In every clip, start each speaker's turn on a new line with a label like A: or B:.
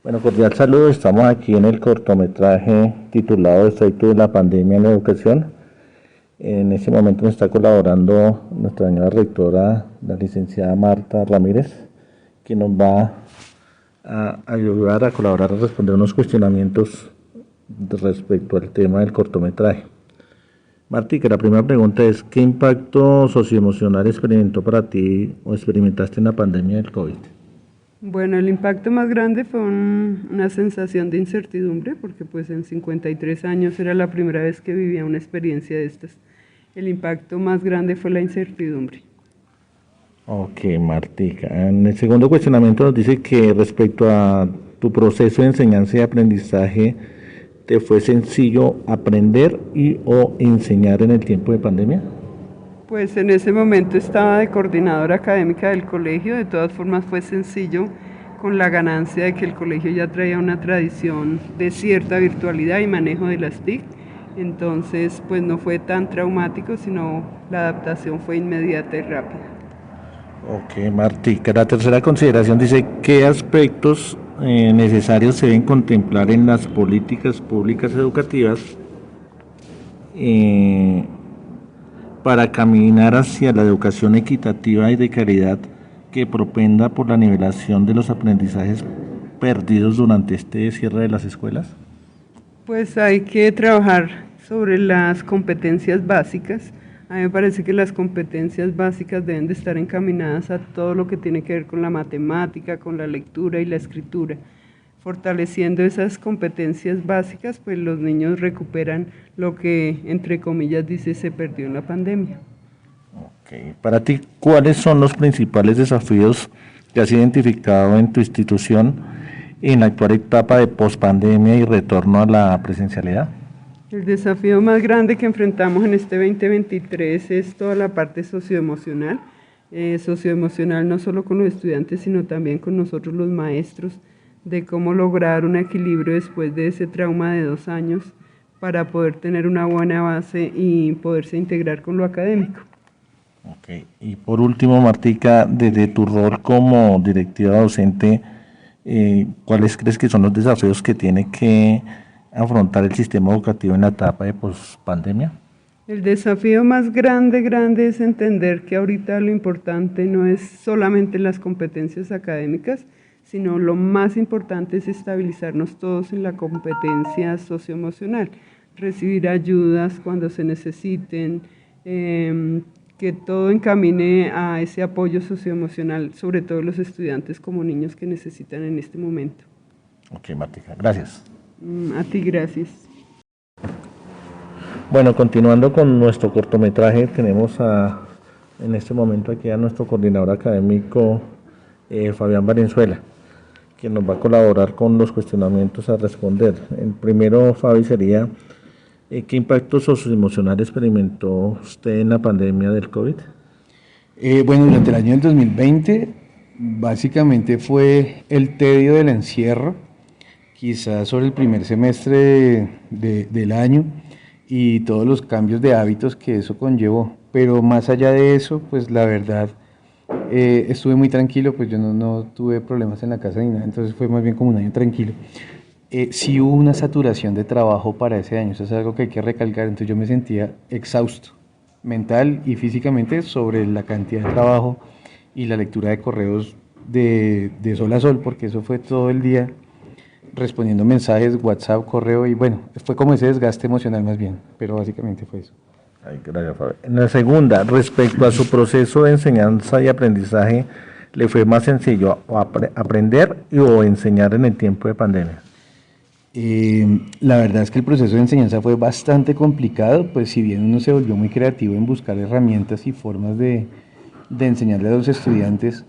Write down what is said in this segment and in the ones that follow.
A: Bueno, cordial saludo. Estamos aquí en el cortometraje titulado Efecto de la pandemia en la educación. En este momento nos está colaborando nuestra señora rectora, la licenciada Marta Ramírez, que nos va a ayudar a colaborar a responder unos cuestionamientos respecto al tema del cortometraje. Martica, la primera pregunta es, ¿qué impacto socioemocional experimentó para ti o experimentaste en la pandemia del COVID?
B: Bueno, el impacto más grande fue una sensación de incertidumbre, porque pues en 53 años era la primera vez que vivía una experiencia de estas. El impacto más grande fue la incertidumbre.
A: Ok, Martica. En el segundo cuestionamiento nos dice que respecto a tu proceso de enseñanza y aprendizaje, ¿te fue sencillo aprender y o enseñar en el tiempo de pandemia?
B: Pues en ese momento estaba de coordinadora académica del colegio, de todas formas fue sencillo con la ganancia de que el colegio ya traía una tradición de cierta virtualidad y manejo de las TIC, entonces pues no fue tan traumático, sino la adaptación fue inmediata y rápida.
A: Ok, Martica. La tercera consideración dice, ¿qué aspectos necesarios se deben contemplar en las políticas públicas educativas eh, para caminar hacia la educación equitativa y de calidad que propenda por la nivelación de los aprendizajes perdidos durante este cierre de las escuelas?
B: Pues hay que trabajar sobre las competencias básicas. A mí me parece que las competencias básicas deben de estar encaminadas a todo lo que tiene que ver con la matemática, con la lectura y la escritura. Fortaleciendo esas competencias básicas, pues los niños recuperan lo que, entre comillas, dice se perdió en la pandemia.
A: Okay. Para ti, ¿cuáles son los principales desafíos que has identificado en tu institución en la actual etapa de pospandemia y retorno a la presencialidad?
B: El desafío más grande que enfrentamos en este 2023 es toda la parte socioemocional. Socioemocional no solo con los estudiantes, sino también con nosotros los maestros, de cómo lograr un equilibrio después de ese trauma de 2 años para poder tener una buena base y poderse integrar con lo académico.
A: Okay. Y por último, Martica, desde tu rol como directiva docente, ¿cuáles crees que son los desafíos que tiene que afrontar el sistema educativo en la etapa de pospandemia?
B: El desafío más grande es entender que ahorita lo importante no es solamente las competencias académicas, sino lo más importante es estabilizarnos todos en la competencia socioemocional, recibir ayudas cuando se necesiten, que todo encamine a ese apoyo socioemocional, sobre todo los estudiantes como niños que necesitan en este momento.
A: Ok, Martica, gracias.
B: A ti, gracias.
A: Bueno, continuando con nuestro cortometraje, tenemos en este momento aquí a nuestro coordinador académico, Fabián Valenzuela, quien nos va a colaborar con los cuestionamientos a responder. El primero, Fabi, sería, ¿qué impacto socioemocional experimentó usted en la pandemia del COVID?
C: Bueno, durante el año del 2020, básicamente fue el tedio del encierro, quizás sobre el primer semestre del año y todos los cambios de hábitos que eso conllevó. Pero más allá de eso, pues la verdad, estuve muy tranquilo, pues yo no tuve problemas en la casa ni nada, entonces fue más bien como un año tranquilo. Sí hubo una saturación de trabajo para ese año, eso es algo que hay que recalcar, entonces yo me sentía exhausto, mental y físicamente, sobre la cantidad de trabajo y la lectura de correos de sol a sol, porque eso fue todo el día respondiendo mensajes, WhatsApp, correo, y bueno, fue como ese desgaste emocional más bien, pero básicamente fue eso.
A: Ay, gracias, Fabi. En la segunda, respecto a su proceso de enseñanza y aprendizaje, ¿le fue más sencillo aprender o enseñar en el tiempo de pandemia?
C: La verdad es que el proceso de enseñanza fue bastante complicado, pues si bien uno se volvió muy creativo en buscar herramientas y formas de enseñarle a los estudiantes,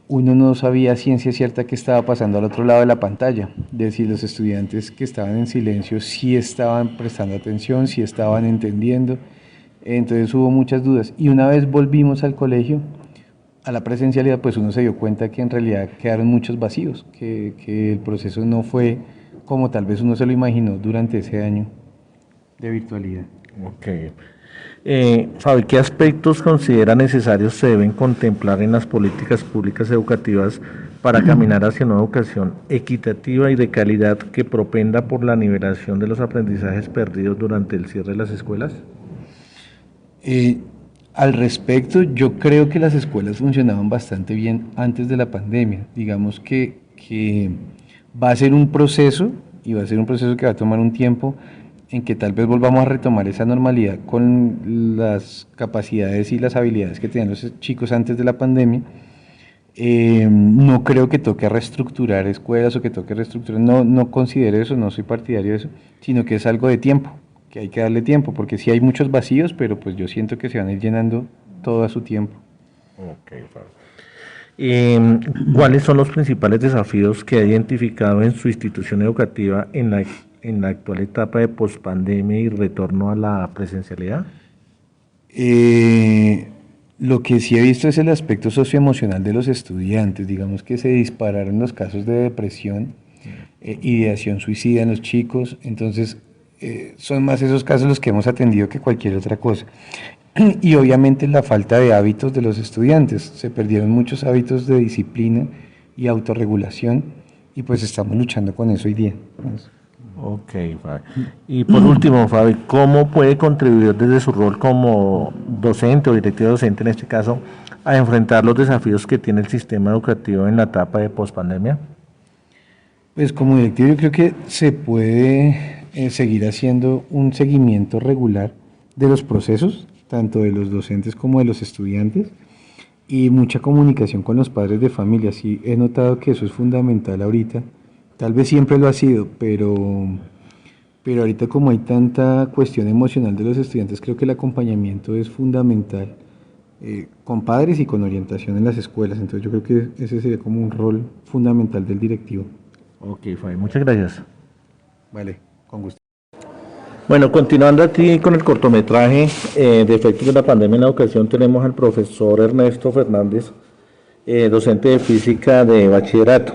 C: uno no sabía a ciencia cierta qué estaba pasando al otro lado de la pantalla, de si los estudiantes que estaban en silencio sí estaban prestando atención, sí estaban entendiendo, entonces hubo muchas dudas. Y una vez volvimos al colegio, a la presencialidad, pues uno se dio cuenta que en realidad quedaron muchos vacíos, que el proceso no fue como tal vez uno se lo imaginó durante ese año de virtualidad.
A: Ok. Fabi, ¿qué aspectos considera necesarios se deben contemplar en las políticas públicas educativas para caminar hacia una educación equitativa y de calidad que propenda por la nivelación de los aprendizajes perdidos durante el cierre de las escuelas?
C: Al respecto, yo creo que las escuelas funcionaban bastante bien antes de la pandemia. Digamos que va a ser un proceso, y va a ser un proceso que va a tomar un tiempo, en que tal vez volvamos a retomar esa normalidad con las capacidades y las habilidades que tenían los chicos antes de la pandemia. No creo que toque reestructurar escuelas o que toque reestructurar, no considero eso, no soy partidario de eso, sino que es algo de tiempo, que hay que darle tiempo, porque sí hay muchos vacíos, pero pues yo siento que se van a ir llenando todo a su tiempo.
A: Okay, ¿cuáles son los principales desafíos que ha identificado en su institución educativa en la actual etapa de pospandemia y retorno a la presencialidad?
C: Lo que sí he visto es el aspecto socioemocional de los estudiantes. Digamos que se dispararon los casos de depresión, ideación suicida en los chicos, entonces son más esos casos los que hemos atendido que cualquier otra cosa. Y obviamente la falta de hábitos de los estudiantes, se perdieron muchos hábitos de disciplina y autorregulación, y pues estamos luchando con eso hoy día.
A: Ok, Fabi. Y por último, Fabi, ¿cómo puede contribuir desde su rol como docente o directivo docente en este caso a enfrentar los desafíos que tiene el sistema educativo en la etapa de pospandemia?
C: Pues como directivo yo creo que se puede seguir haciendo un seguimiento regular de los procesos, tanto de los docentes como de los estudiantes, y mucha comunicación con los padres de familia. Sí, he notado que eso es fundamental ahorita. Tal vez siempre lo ha sido, pero ahorita como hay tanta cuestión emocional de los estudiantes, creo que el acompañamiento es fundamental, con padres y con orientación en las escuelas. Entonces yo creo que ese sería como un rol fundamental del directivo.
A: Ok, Fabi, muchas gracias.
C: Vale, con gusto.
A: Bueno, continuando aquí con el cortometraje de efectos de la pandemia en la educación, tenemos al profesor Ernesto Fernández, docente de física de bachillerato.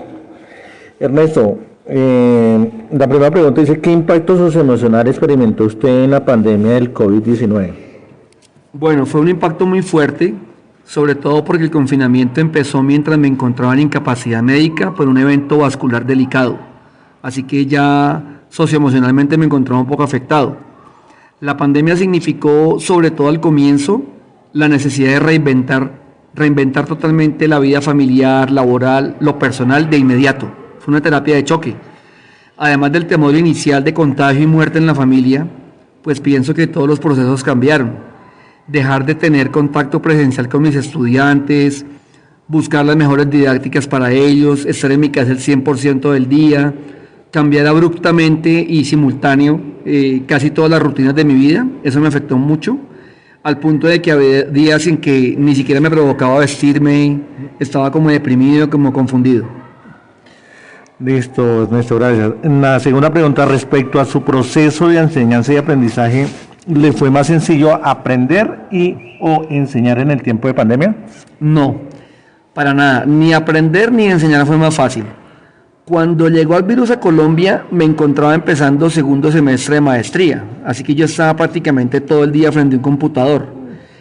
A: Ernesto, la primera pregunta dice, ¿qué impacto socioemocional experimentó usted en la pandemia del COVID-19?
D: Bueno, fue un impacto muy fuerte, sobre todo porque el confinamiento empezó mientras me encontraba en incapacidad médica por un evento vascular delicado, así que ya socioemocionalmente me encontraba un poco afectado. La pandemia significó, sobre todo al comienzo, la necesidad de reinventar totalmente la vida familiar, laboral, lo personal de inmediato. Fue una terapia de choque. Además del temor inicial de contagio y muerte en la familia, pues pienso que todos los procesos cambiaron. Dejar de tener contacto presencial con mis estudiantes, buscar las mejores didácticas para ellos, estar en mi casa el 100% del día, cambiar abruptamente y simultáneo casi todas las rutinas de mi vida, eso me afectó mucho, al punto de que había días en que ni siquiera me provocaba vestirme, estaba como deprimido, como confundido.
A: Listo, Ernesto, gracias. La segunda pregunta respecto a su proceso de enseñanza y aprendizaje, ¿le fue más sencillo aprender o enseñar en el tiempo de pandemia?
D: No, para nada, ni aprender ni enseñar fue más fácil. Cuando llegó el virus a Colombia, me encontraba empezando segundo semestre de maestría, así que yo estaba prácticamente todo el día frente a un computador.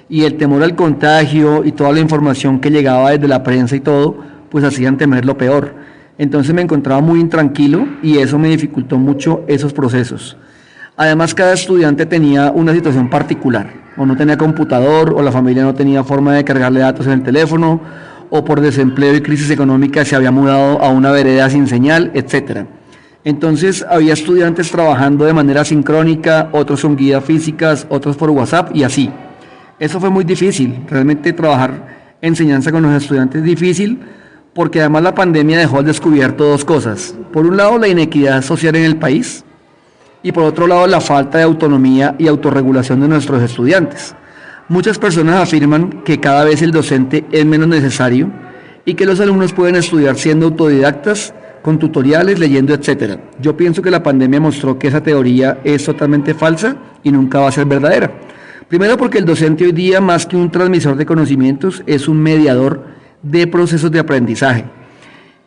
D: Y el temor al contagio y toda la información que llegaba desde la prensa y todo, pues hacían temer lo peor. Entonces me encontraba muy intranquilo y eso me dificultó mucho esos procesos. Además, cada estudiante tenía una situación particular, o no tenía computador, o la familia no tenía forma de cargarle datos en el teléfono, o por desempleo y crisis económica se había mudado a una vereda sin señal, etc. Entonces había estudiantes trabajando de manera sincrónica, otros con guías físicas, otros por WhatsApp y así. Eso fue muy difícil, realmente trabajar enseñanza con los estudiantes es difícil, porque además la pandemia dejó al descubierto dos cosas. Por un lado, la inequidad social en el país, y por otro lado, la falta de autonomía y autorregulación de nuestros estudiantes. Muchas personas afirman que cada vez el docente es menos necesario y que los alumnos pueden estudiar siendo autodidactas, con tutoriales, leyendo, etc. Yo pienso que la pandemia mostró que esa teoría es totalmente falsa y nunca va a ser verdadera. Primero porque el docente hoy día, más que un transmisor de conocimientos, es un mediador de procesos de aprendizaje,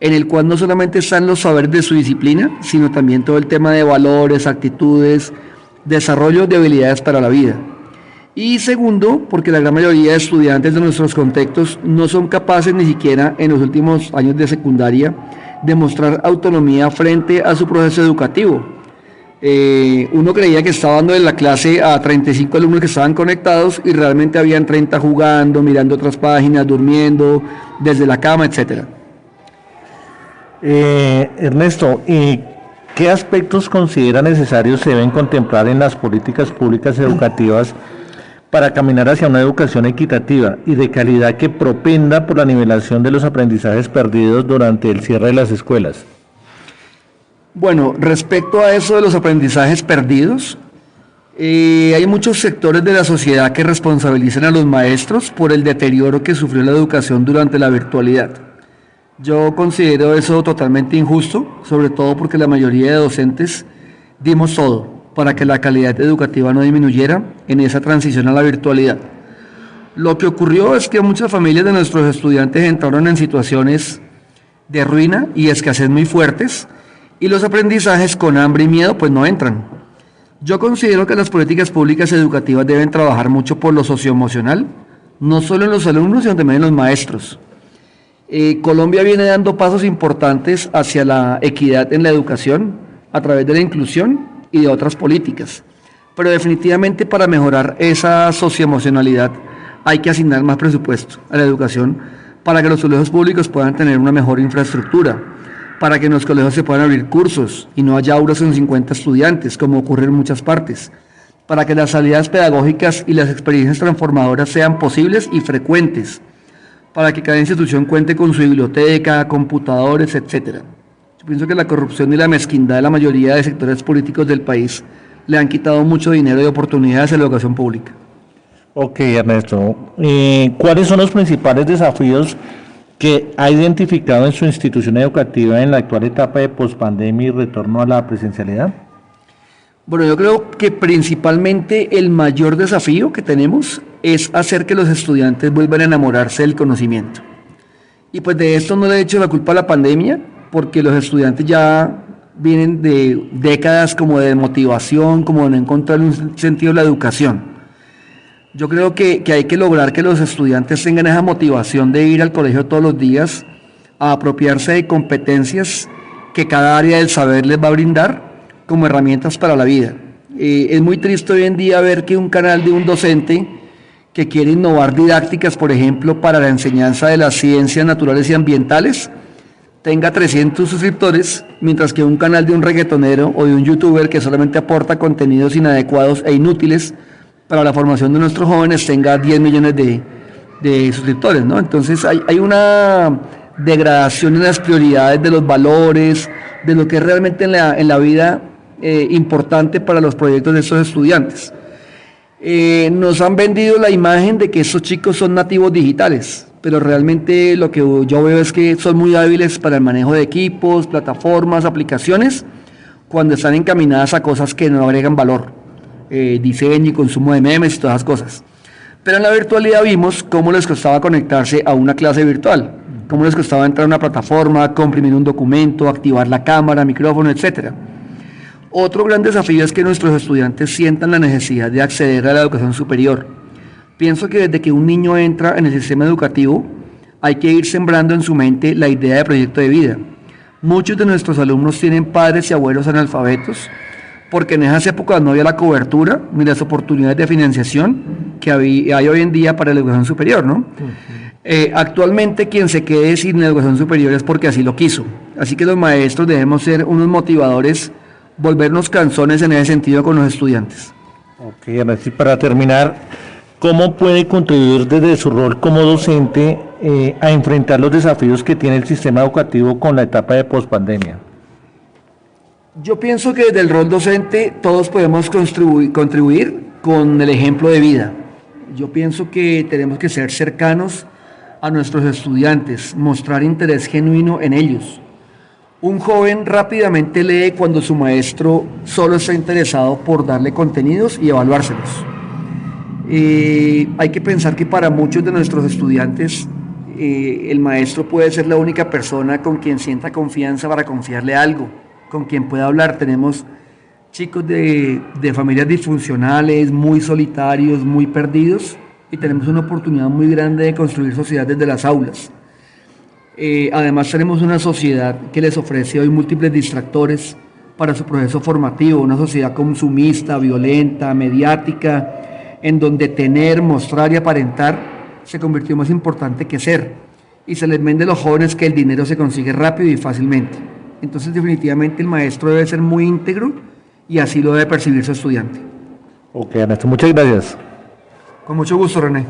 D: en el cual no solamente están los saberes de su disciplina, sino también todo el tema de valores, actitudes, desarrollo de habilidades para la vida. Y segundo, porque la gran mayoría de estudiantes de nuestros contextos no son capaces ni siquiera en los últimos años de secundaria de mostrar autonomía frente a su proceso educativo. Uno creía que estaba dando en la clase a 35 alumnos que estaban conectados y realmente habían 30 jugando, mirando otras páginas, durmiendo desde la cama, etc.
A: Ernesto, ¿qué aspectos considera necesarios se deben contemplar en las políticas públicas educativas para caminar hacia una educación equitativa y de calidad que propenda por la nivelación de los aprendizajes perdidos durante el cierre de las escuelas?
D: Bueno, respecto a eso de los aprendizajes perdidos, hay muchos sectores de la sociedad que responsabilizan a los maestros por el deterioro que sufrió la educación durante la virtualidad. Yo considero eso totalmente injusto, sobre todo porque la mayoría de docentes dimos todo para que la calidad educativa no disminuyera en esa transición a la virtualidad. Lo que ocurrió es que muchas familias de nuestros estudiantes entraron en situaciones de ruina y escasez muy fuertes, y los aprendizajes con hambre y miedo pues no entran. Yo considero que las políticas públicas educativas deben trabajar mucho por lo socioemocional, no solo en los alumnos, sino también en los maestros. Colombia viene dando pasos importantes hacia la equidad en la educación a través de la inclusión y de otras políticas, pero definitivamente para mejorar esa socioemocionalidad hay que asignar más presupuesto a la educación para que los colegios públicos puedan tener una mejor infraestructura, para que en los colegios se puedan abrir cursos y no haya aulas con 50 estudiantes, como ocurre en muchas partes, para que las salidas pedagógicas y las experiencias transformadoras sean posibles y frecuentes, para que cada institución cuente con su biblioteca, computadores, etc. Yo pienso que la corrupción y la mezquindad de la mayoría de sectores políticos del país le han quitado mucho dinero y oportunidades a la educación pública.
A: Ok, Ernesto. ¿Cuáles son los principales desafíos que ha identificado en su institución educativa en la actual etapa de pospandemia y retorno a la presencialidad?
D: Bueno, yo creo que principalmente el mayor desafío que tenemos es hacer que los estudiantes vuelvan a enamorarse del conocimiento. Y pues de esto no le he hecho la culpa a la pandemia, porque los estudiantes ya vienen de décadas como de motivación, como de no encontrar un sentido de la educación. Yo creo que hay que lograr que los estudiantes tengan esa motivación de ir al colegio todos los días, a apropiarse de competencias que cada área del saber les va a brindar como herramientas para la vida. Es muy triste hoy en día ver que un canal de un docente que quiere innovar didácticas, por ejemplo, para la enseñanza de las ciencias naturales y ambientales, tenga 300 suscriptores, mientras que un canal de un reggaetonero o de un youtuber que solamente aporta contenidos inadecuados e inútiles para la formación de nuestros jóvenes tenga 10 millones de suscriptores, ¿no? Entonces hay una degradación en las prioridades de los valores, de lo que es realmente en la vida importante para los proyectos de estos estudiantes. Nos han vendido la imagen de que estos chicos son nativos digitales, pero realmente lo que yo veo es que son muy hábiles para el manejo de equipos, plataformas, aplicaciones, cuando están encaminadas a cosas que no agregan valor, diseño y consumo de memes y todas esas cosas. Pero en la virtualidad vimos cómo les costaba conectarse a una clase virtual, cómo les costaba entrar a una plataforma, comprimir un documento, activar la cámara, micrófono, etc. Otro gran desafío es que nuestros estudiantes sientan la necesidad de acceder a la educación superior. Pienso que desde que un niño entra en el sistema educativo, hay que ir sembrando en su mente la idea de proyecto de vida. Muchos de nuestros alumnos tienen padres y abuelos analfabetos, porque en esas épocas no había la cobertura ni las oportunidades de financiación que hay hoy en día para la educación superior, ¿no? Actualmente quien se quede sin educación superior es porque así lo quiso. Así que los maestros debemos ser unos motivadores, volvernos canzones en ese sentido con los estudiantes.
A: Ok, Ernesto, y para terminar, ¿cómo puede contribuir desde su rol como docente a enfrentar los desafíos que tiene el sistema educativo con la etapa de pospandemia?
D: Yo pienso que desde el rol docente todos podemos contribuir con el ejemplo de vida. Yo pienso que tenemos que ser cercanos a nuestros estudiantes, mostrar interés genuino en ellos. Un joven rápidamente lee cuando su maestro solo está interesado por darle contenidos y evaluárselos. Hay que pensar que para muchos de nuestros estudiantes el maestro puede ser la única persona con quien sienta confianza para confiarle algo, con quien pueda hablar. Tenemos chicos de familias disfuncionales, muy solitarios, muy perdidos, y tenemos una oportunidad muy grande de construir sociedad desde las aulas. Además tenemos una sociedad que les ofrece hoy múltiples distractores para su proceso formativo, una sociedad consumista, violenta, mediática, en donde tener, mostrar y aparentar se convirtió más importante que ser, y se les vende a los jóvenes que el dinero se consigue rápido y fácilmente. Entonces definitivamente el maestro debe ser muy íntegro y así lo debe percibir su estudiante.
A: Ok, Ernesto, muchas gracias.
D: Con mucho gusto, René.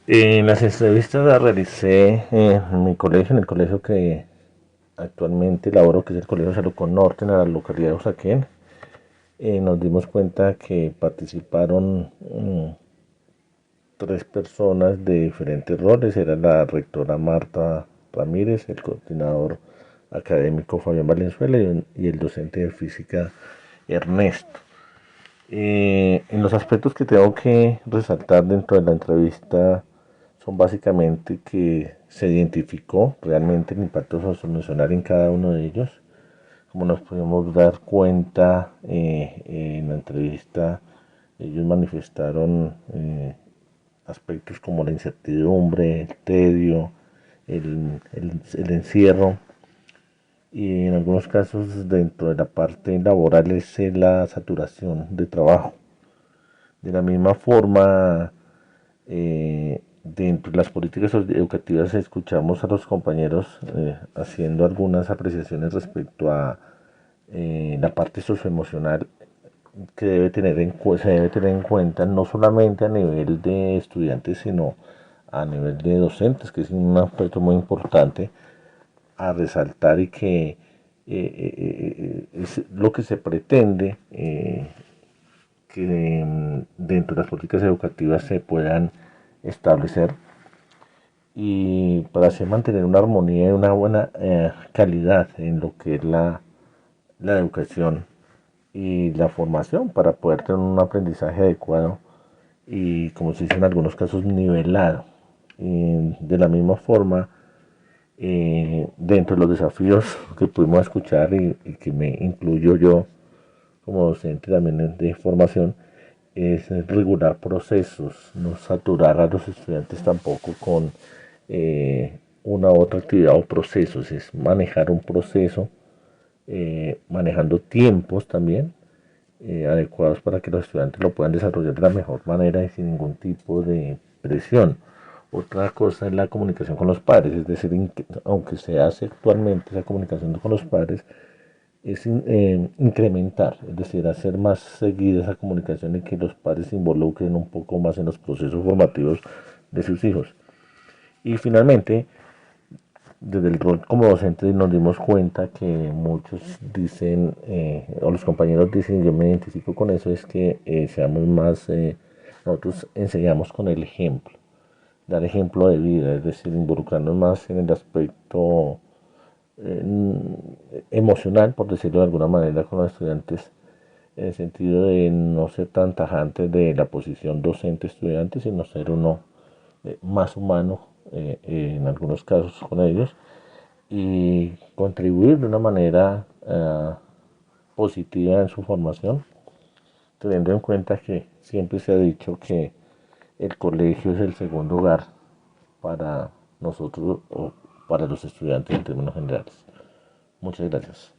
A: En las entrevistas las realicé en mi colegio, en el colegio que actualmente laboro, que es el Colegio Salucón Norte, en la localidad de Usaquén. Nos dimos cuenta que participaron 3 personas de diferentes roles. Era la rectora Marta Ramírez, el coordinador académico Fabián Valenzuela y el docente de física Ernesto. En los aspectos que tengo que resaltar dentro de la entrevista son básicamente que se identificó realmente el impacto socioemocional en cada uno de ellos. Como nos pudimos dar cuenta en la entrevista, ellos manifestaron aspectos como la incertidumbre, el tedio, el encierro, y en algunos casos dentro de la parte laboral es la saturación de trabajo. De la misma forma, dentro de las políticas educativas escuchamos a los compañeros haciendo algunas apreciaciones respecto a la parte socioemocional que se debe tener en cuenta no solamente a nivel de estudiantes, sino a nivel de docentes, que es un aspecto muy importante a resaltar y que es lo que se pretende que dentro de las políticas educativas se puedan establecer y para así mantener una armonía y una buena calidad en lo que es la educación y la formación para poder tener un aprendizaje adecuado y, como se dice en algunos casos, nivelado. Y de la misma forma, dentro de los desafíos que pudimos escuchar y que me incluyo yo como docente también de formación, es regular procesos, no saturar a los estudiantes tampoco con una u otra actividad o procesos, es manejar un proceso, manejando tiempos también adecuados para que los estudiantes lo puedan desarrollar de la mejor manera y sin ningún tipo de presión. Otra cosa es la comunicación con los padres, es decir, aunque se hace actualmente esa comunicación con los padres, es incrementar, es decir, hacer más seguida esa comunicación y que los padres se involucren un poco más en los procesos formativos de sus hijos. Y finalmente, desde el rol como docente nos dimos cuenta que muchos dicen, o los compañeros dicen, yo me identifico con eso, es que seamos más, nosotros enseñamos con el ejemplo, dar ejemplo de vida, es decir, involucrarnos más en el aspecto emocional, por decirlo de alguna manera, con los estudiantes, en el sentido de no ser tan tajante de la posición docente-estudiante, sino ser uno más humano en algunos casos con ellos y contribuir de una manera positiva en su formación, teniendo en cuenta que siempre se ha dicho que el colegio es el segundo hogar para nosotros o para los estudiantes en términos generales. Muchas gracias.